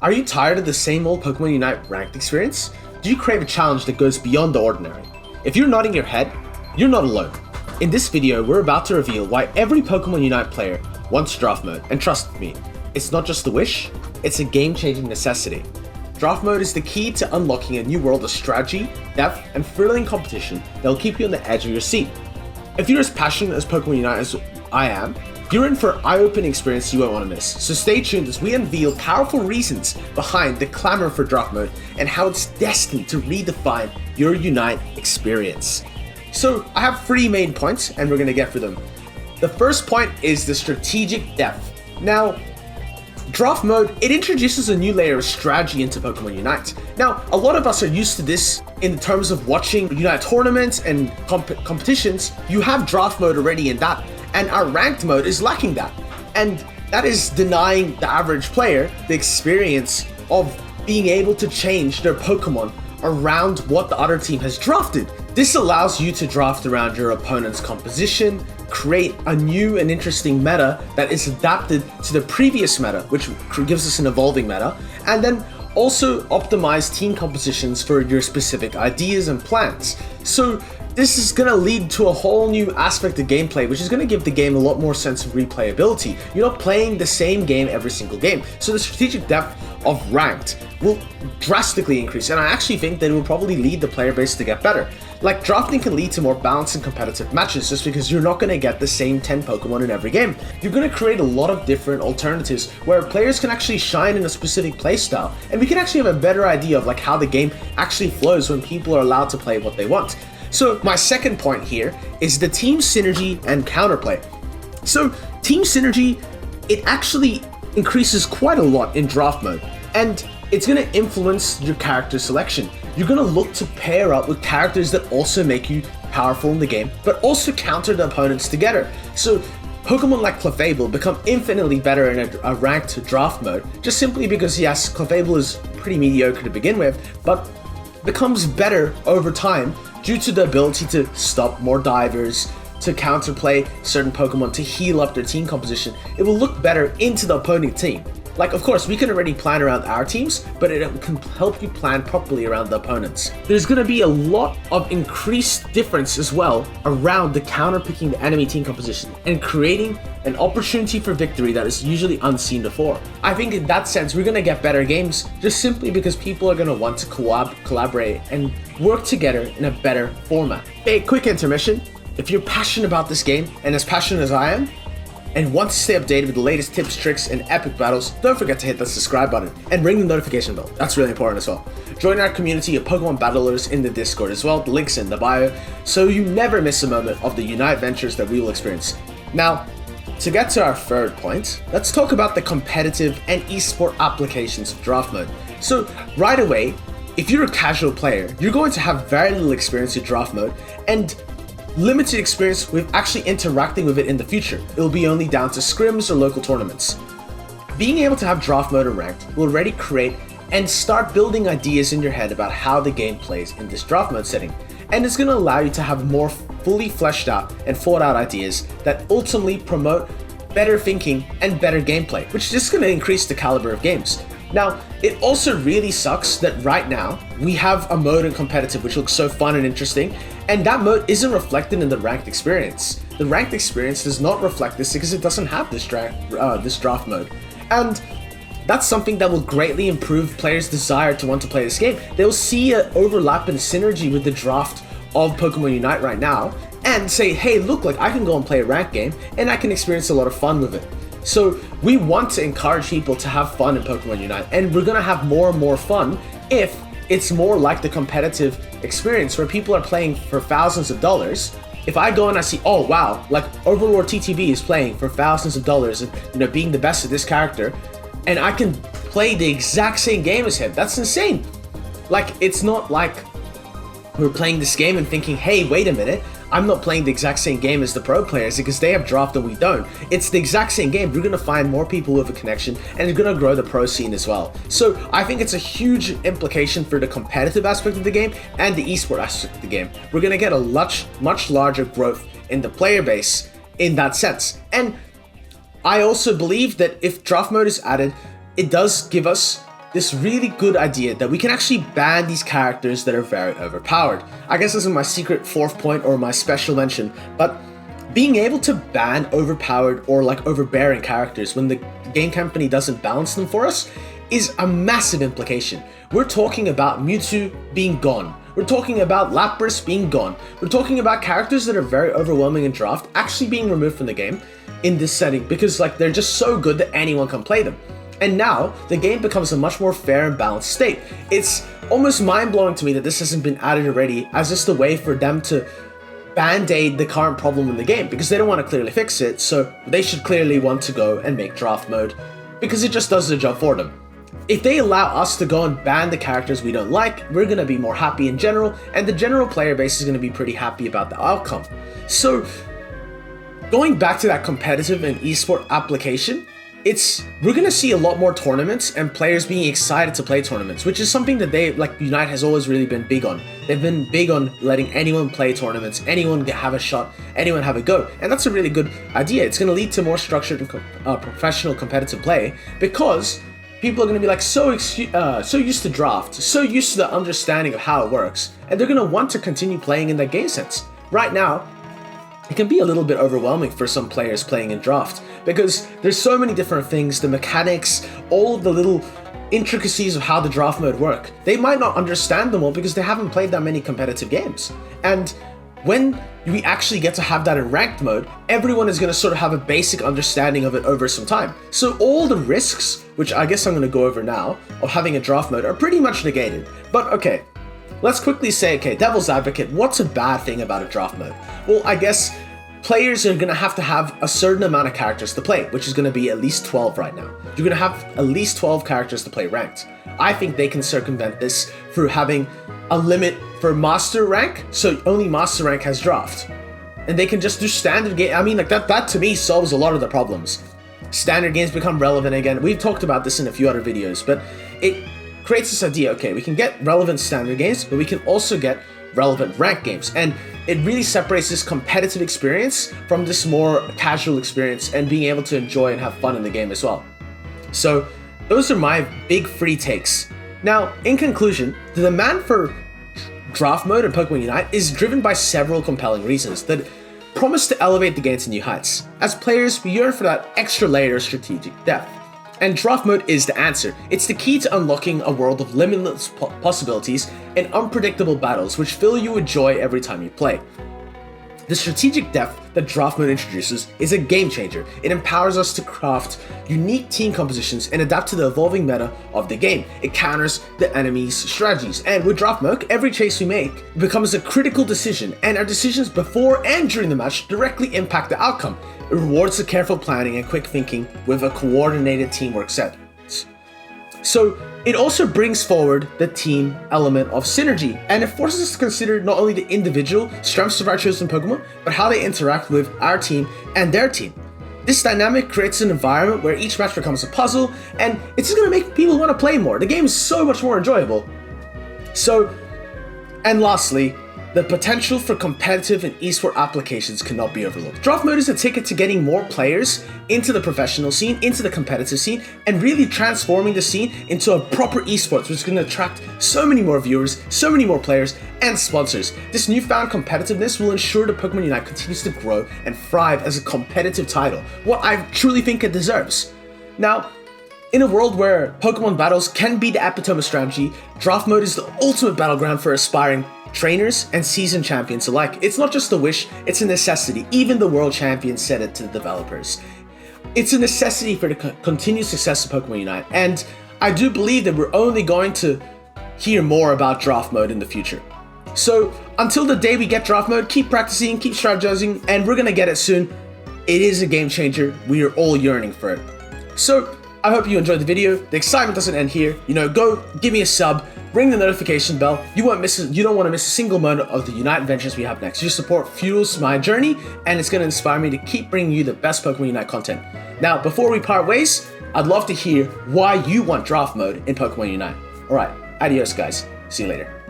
Are you tired of the same old Pokemon Unite ranked experience? Do you crave a challenge that goes beyond the ordinary? If you're nodding your head, you're not alone. In this video, we're about to reveal why every Pokemon Unite player wants draft mode, and trust me, it's not just a wish, it's a game-changing necessity. Draft mode is the key to unlocking a new world of strategy, depth, and thrilling competition that will keep you on the edge of your seat. If you're as passionate as Pokemon Unite as I am, you're in for an eye-opening experience you won't want to miss. So stay tuned as we unveil powerful reasons behind the clamor for draft mode and how it's destined to redefine your Unite experience. So I have 3 main points and we're going to get through them. The first point is the strategic depth. Now, draft mode, it introduces a new layer of strategy into Pokemon Unite. Now, a lot of us are used to this in terms of watching Unite tournaments and competitions. You have draft mode already in that, and our ranked mode is lacking that. And that is denying the average player the experience of being able to change their Pokemon around what the other team has drafted. This allows you to draft around your opponent's composition, create a new and interesting meta that is adapted to the previous meta, which gives us an evolving meta, and then also optimize team compositions for your specific ideas and plans. So this is going to lead to a whole new aspect of gameplay, which is going to give the game a lot more sense of replayability. You're not playing the same game every single game. So the strategic depth of ranked will drastically increase, and I actually think that it will probably lead the player base to get better. Like, drafting can lead to more balanced and competitive matches just because you're not going to get the same 10 Pokemon in every game. You're going to create a lot of different alternatives where players can actually shine in a specific playstyle, and we can actually have a better idea of like how the game actually flows when people are allowed to play what they want. So my second point here is the team synergy and counterplay. So team synergy, it actually increases quite a lot in draft mode, and it's going to influence your character selection. You're going to look to pair up with characters that also make you powerful in the game, but also counter the opponents together. So Pokemon like Clefable become infinitely better in a ranked draft mode, just simply because yes, Clefable is pretty mediocre to begin with, but becomes better over time due to the ability to stop more divers, to counterplay certain Pokemon, to heal up their team composition. It will look better into the opposing team. Like, of course, we can already plan around our teams, but it can help you plan properly around the opponents. There's going to be a lot of increased difference as well around the counter-picking the enemy team composition and creating an opportunity for victory that is usually unseen before. I think in that sense, we're going to get better games just simply because people are going to want to collaborate and work together in a better format. Hey, quick intermission. If you're passionate about this game, and as passionate as I am, and want to stay updated with the latest tips, tricks, and epic battles, don't forget to hit that subscribe button and ring the notification bell. That's really important as well. Join our community of Pokemon battlers in the Discord as well. The link's in the bio, so you never miss a moment of the Unite ventures that we will experience. Now, to get to our third point, let's talk about the competitive and esport applications of draft mode. So right away, if you're a casual player, you're going to have very little experience with draft mode and limited experience with actually interacting with it in the future. It will be only down to scrims or local tournaments. Being able to have draft mode and ranked will already create and start building ideas in your head about how the game plays in this draft mode setting, and it's going to allow you to have more fully fleshed out and thought out ideas that ultimately promote better thinking and better gameplay, which is just going to increase the caliber of games. Now, it also really sucks that right now we have a mode in competitive which looks so fun and interesting, and that mode isn't reflected in the ranked experience. The ranked experience does not reflect this because it doesn't have this draft mode. And that's something that will greatly improve players' desire to want to play this game. They'll see an overlap and synergy with the draft of Pokemon Unite right now and say, hey, look, like I can go and play a ranked game and I can experience a lot of fun with it. So we want to encourage people to have fun in Pokemon Unite, and we're going to have more and more fun if it's more like the competitive experience where people are playing for thousands of dollars. If I go and I see, oh wow, like Overlord TTV is playing for thousands of dollars and being the best of this character, and I can play the exact same game as him, that's insane. Like, it's not like we're playing this game and thinking, hey, wait a minute, I'm not playing the exact same game as the pro players because they have draft and we don't. It's the exact same game. We're going to find more people with a connection and it's going to grow the pro scene as well. So I think it's a huge implication for the competitive aspect of the game and the esport aspect of the game. We're going to get a much larger growth in the player base in that sense. And I also believe that if draft mode is added, it does give us this really good idea that we can actually ban these characters that are very overpowered. I guess this is my secret fourth point or my special mention, but being able to ban overpowered or like overbearing characters when the game company doesn't balance them for us is a massive implication. We're talking about Mewtwo being gone. We're talking about Lapras being gone. We're talking about characters that are very overwhelming in draft actually being removed from the game in this setting because like they're just so good that anyone can play them. And now the game becomes a much more fair and balanced state. It's almost mind-blowing to me that this hasn't been added already as just a way for them to band-aid the current problem in the game because they don't want to clearly fix it, so they should clearly want to go and make draft mode because it just does the job for them. If they allow us to go and ban the characters we don't like, we're going to be more happy in general, and the general player base is going to be pretty happy about the outcome. So, going back to that competitive and esport application, we're going to see a lot more tournaments and players being excited to play tournaments, which is something that Unite has always really been big on. They've been big on letting anyone play tournaments, anyone have a shot, anyone have a go, and that's a really good idea. It's going to lead to more structured and professional competitive play because people are going to be like so used to draft, so used to the understanding of how it works, and they're going to want to continue playing in that game sense. Right now, it can be a little bit overwhelming for some players playing in draft because there's so many different things, the mechanics, all of the little intricacies of how the draft mode work. They might not understand them all because they haven't played that many competitive games. And when we actually get to have that in ranked mode, everyone is going to sort of have a basic understanding of it over some time. So all the risks, which I guess I'm going to go over now, of having a draft mode are pretty much negated. But okay, let's quickly say, okay, devil's advocate, what's a bad thing about a draft mode? Well, I guess players are going to have a certain amount of characters to play, which is going to be at least 12 right now. You're going to have at least 12 characters to play ranked. I think they can circumvent this through having a limit for master rank, so only master rank has draft. And they can just do standard game. I mean, like that to me solves a lot of the problems. Standard games become relevant again. We've talked about this in a few other videos, but it creates this idea, okay, we can get relevant standard games, but we can also get relevant ranked games. And it really separates this competitive experience from this more casual experience and being able to enjoy and have fun in the game as well. So those are my big free takes. Now, in conclusion, the demand for draft mode in Pokémon Unite is driven by several compelling reasons that promise to elevate the game to new heights. As players, we yearn for that extra layer of strategic depth. And draft mode is the answer. It's the key to unlocking a world of limitless possibilities and unpredictable battles which fill you with joy every time you play. The strategic depth that draft mode introduces is a game changer. It empowers us to craft unique team compositions and adapt to the evolving meta of the game. It counters the enemy's strategies, and with draft mode, every chase we make becomes a critical decision, and our decisions before and during the match directly impact the outcome. It rewards the careful planning and quick thinking with a coordinated teamwork set. So it also brings forward the team element of synergy, and it forces us to consider not only the individual strengths of our chosen Pokemon, but how they interact with our team and their team. This dynamic creates an environment where each match becomes a puzzle, and it's just going to make people want to play more. The game is so much more enjoyable. And lastly, the potential for competitive and esport applications cannot be overlooked. Draft mode is a ticket to getting more players into the professional scene, into the competitive scene, and really transforming the scene into a proper esports, which is going to attract so many more viewers, so many more players, and sponsors. This newfound competitiveness will ensure that Pokémon Unite continues to grow and thrive as a competitive title, what I truly think it deserves. Now, in a world where Pokemon battles can be the epitome of strategy, draft mode is the ultimate battleground for aspiring trainers and seasoned champions alike. It's not just a wish, it's a necessity. Even the world champions said it to the developers. It's a necessity for the continued success of Pokémon Unite, and I do believe that we're only going to hear more about draft mode in the future. So until the day we get draft mode, keep practicing, keep strategizing, and we're gonna get it soon. It is a game changer. We are all yearning for it. So I hope you enjoyed the video. The excitement doesn't end here. Go give me a sub, ring the notification bell. You don't want to miss a single moment of the Unite adventures we have next. Your support fuels my journey, and it's going to inspire me to keep bringing you the best Pokemon Unite content. Now, before we part ways, I'd love to hear why you want draft mode in Pokemon Unite. Alright, adios guys. See you later.